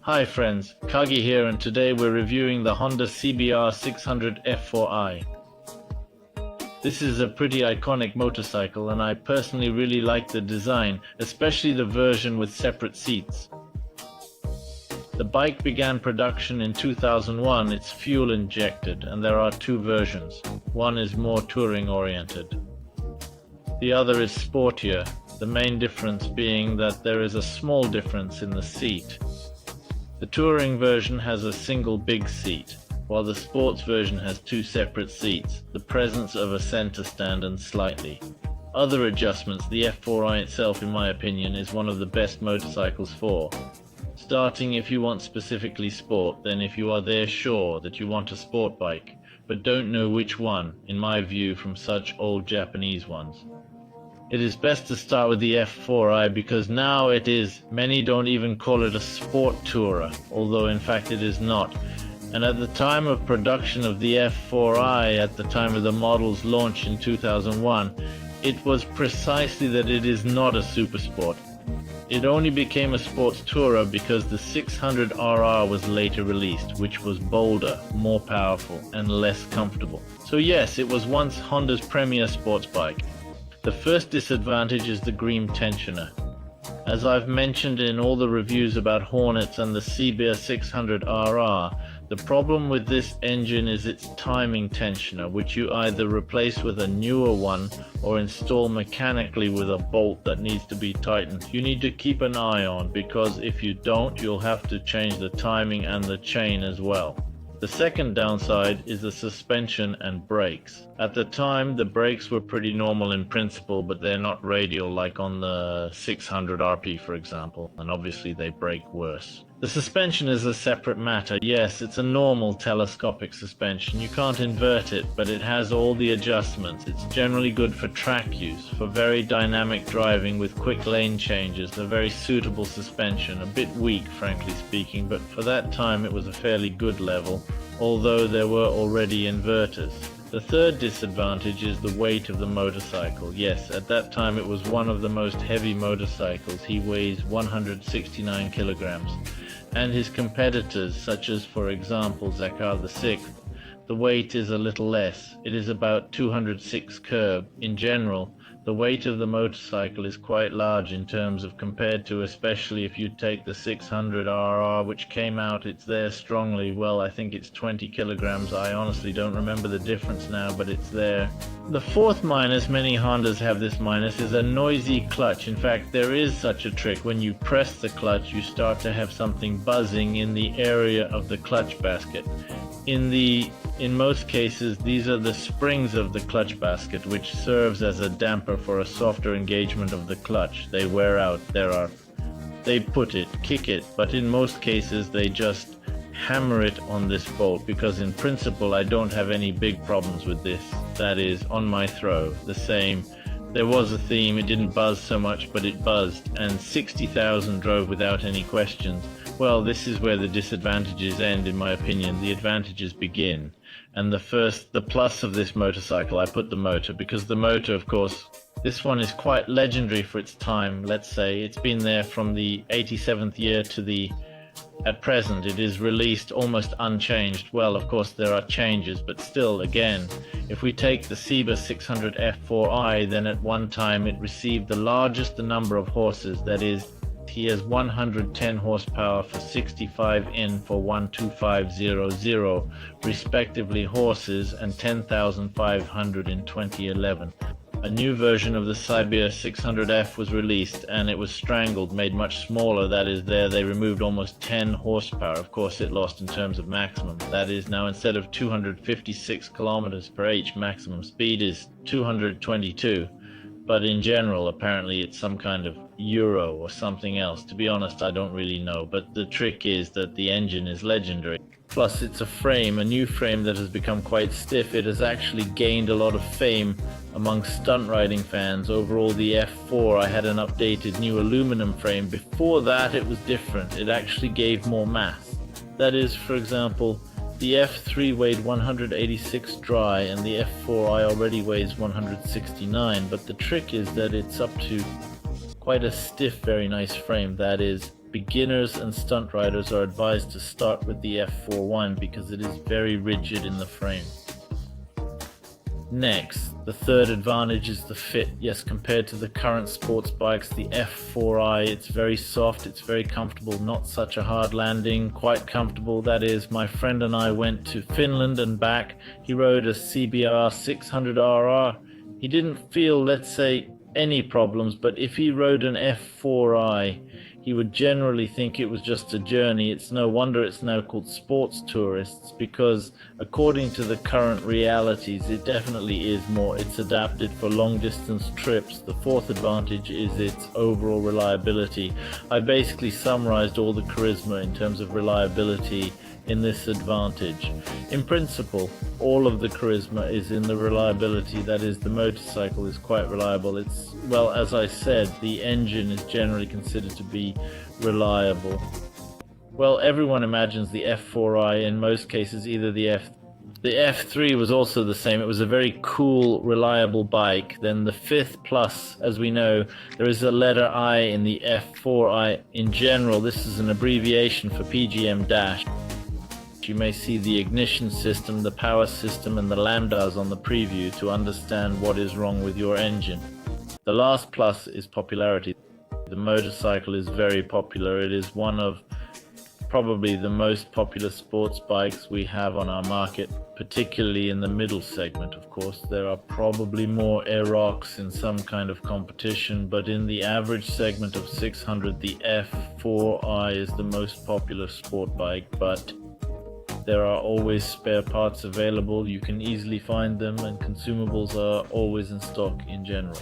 Hi friends, Kagi here, and today we're reviewing the Honda CBR 600 F4I. This is a pretty iconic motorcycle and I personally really like the design, especially the version with separate seats. The bike began production in 2001, it's fuel injected, and there are two versions. One is more touring oriented. The other is sportier, the main difference being that there is a small difference in the seat. The touring version has a single big seat, while the sports version has two separate seats, the presence of a center stand and slightly. Other adjustments, the F4I itself in my opinion is one of the best motorcycles for. Starting if you want specifically sport, then if you are there sure that you want a sport bike, but don't know which one, in my view from such old Japanese ones. It is best to start with the F4I because now many don't even call it a sport tourer, although in fact it is not. And at the time of production of the F4I, at the time of the model's launch in 2001, it was precisely that it is not a super sport. It only became a sports tourer because the 600RR was later released, which was bolder, more powerful, and less comfortable. So yes, it was once Honda's premier sports bike. The first disadvantage is the green tensioner. As I've mentioned in all the reviews about Hornets and the CBR 600RR, the problem with this engine is its timing tensioner, which you either replace with a newer one or install mechanically with a bolt that needs to be tightened. You need to keep an eye on, because if you don't, you'll have to change the timing and the chain as well. The second downside is the suspension and brakes. At the time, the brakes were pretty normal in principle, but they're not radial like on the 600 RP for example, and obviously they brake worse. The suspension is a separate matter. Yes, it's a normal telescopic suspension. You can't invert it, but it has all the adjustments. It's generally good for track use, for very dynamic driving with quick lane changes, a very suitable suspension, a bit weak frankly speaking, but for that time it was a fairly good level, although there were already inverters. The third disadvantage is the weight of the motorcycle. Yes, at that time it was one of the most heavy motorcycles. He weighs 169 kilograms. And his competitors, such as for example Zakar VI, the weight is a little less. It is about 206 kg. In general, the weight of the motorcycle is quite large in terms of compared to, especially if you take the 600RR, which came out, it's there strongly, well I think it's 20 kilograms, I honestly don't remember the difference now, but it's there. The fourth minus, many Hondas have this minus, is a noisy clutch. In fact, there is such a trick. When you press the clutch, you start to have something buzzing in the area of the clutch basket. In most cases, these are the springs of the clutch basket, which serves as a damper for a softer engagement of the clutch. They wear out, they kick it, but in most cases they just hammer it on this bolt, because in principle I don't have any big problems with this. That is, on my throw, the same. There was a theme, it didn't buzz so much, but it buzzed, and 60,000 drove without any questions. Well, this is where the disadvantages end in my opinion, the advantages begin. And the plus of this motorcycle, I put the motor, because the motor, of course, this one is quite legendary for its time, let's say. It's been there from the 87th year to at present. It is released almost unchanged. Well, of course there are changes, but still, again, if we take the CBR 600 F4I, then at one time it received the largest number of horses, that is, he has 110 horsepower for 65 in for 12500 respectively horses, and 10,500 in 2011. A new version of the CBR 600F was released and it was strangled, made much smaller. That is, there they removed almost 10 horsepower. Of course it lost in terms of maximum. That is, now instead of 256 kilometers per h, maximum speed is 222. But in general, apparently it's some kind of Euro or something else. To be honest, I don't really know, but the trick is that the engine is legendary. Plus it's a new frame that has become quite stiff. It has actually gained a lot of fame among stunt riding fans. Overall, the F4, I had an updated new aluminum frame. Before that it was different. It actually gave more mass. That is, for example, the F3 weighed 186 dry and the F4I already weighs 169, but the trick is that it's up to quite a stiff, very nice frame. That is, beginners and stunt riders are advised to start with the F4I because it is very rigid in the frame. Next, the third advantage is the fit. Yes, compared to the current sports bikes, the F4I, it's very soft, it's very comfortable, not such a hard landing, quite comfortable. That is, my friend and I went to Finland and back. He rode a CBR 600RR. He didn't feel, let's say, any problems, but if he rode an F4I, he would generally think it was just a journey. It's no wonder it's now called sports tourists, because according to the current realities, it definitely is more. It's adapted for long distance trips. The fourth advantage is its overall reliability. I basically summarized all the charisma in terms of reliability in this advantage. In principle, all of the charisma is in the reliability. That is, the motorcycle is quite reliable. It's, well, as I said, the engine is generally considered to be reliable. Well, everyone imagines the F4I, in most cases either the F3 was also the same. It was a very cool, reliable bike. Then the fifth plus, as we know, there is a letter I in the F4I. In general, this is an abbreviation for PGM dash. You may see the ignition system, the power system, and the lambdas on the preview to understand what is wrong with your engine. The last plus is popularity. The motorcycle is very popular. It is one of probably the most popular sports bikes we have on our market, particularly in the middle segment, of course. There are probably more Aerox in some kind of competition, but in the average segment of 600, the F4I is the most popular sport bike, but there are always spare parts available. You can easily find them, and consumables are always in stock in general.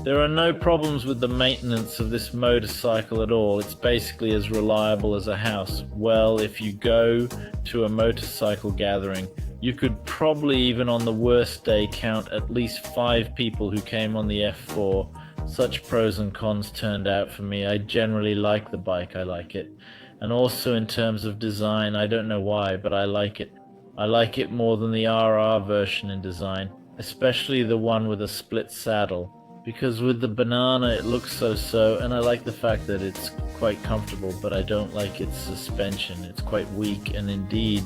There are no problems with the maintenance of this motorcycle at all. It's basically as reliable as a house. Well, if you go to a motorcycle gathering, you could probably, even on the worst day, count at least 5 people who came on the F4. Such pros and cons turned out for me. I generally like the bike. I like it. And also in terms of design, I don't know why, but I like it. I like it more than the RR version in design, especially the one with a split saddle, because with the banana it looks so, and I like the fact that it's quite comfortable, but I don't like its suspension. It's quite weak, and indeed,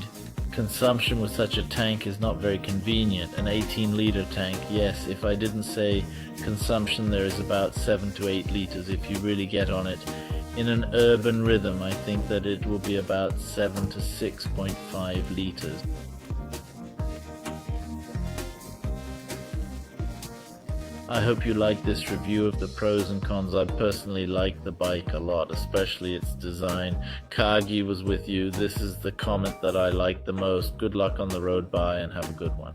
consumption with such a tank is not very convenient. An 18-liter tank, yes, if I didn't say consumption, there is about 7 to 8 liters if you really get on it. In an urban rhythm, I think that it will be about 7 to 6.5 liters. I hope you like this review of the pros and cons. I personally like the bike a lot, especially its design. Kagi was with you. This is the comment that I like the most. Good luck on the road. Bye, and have a good one.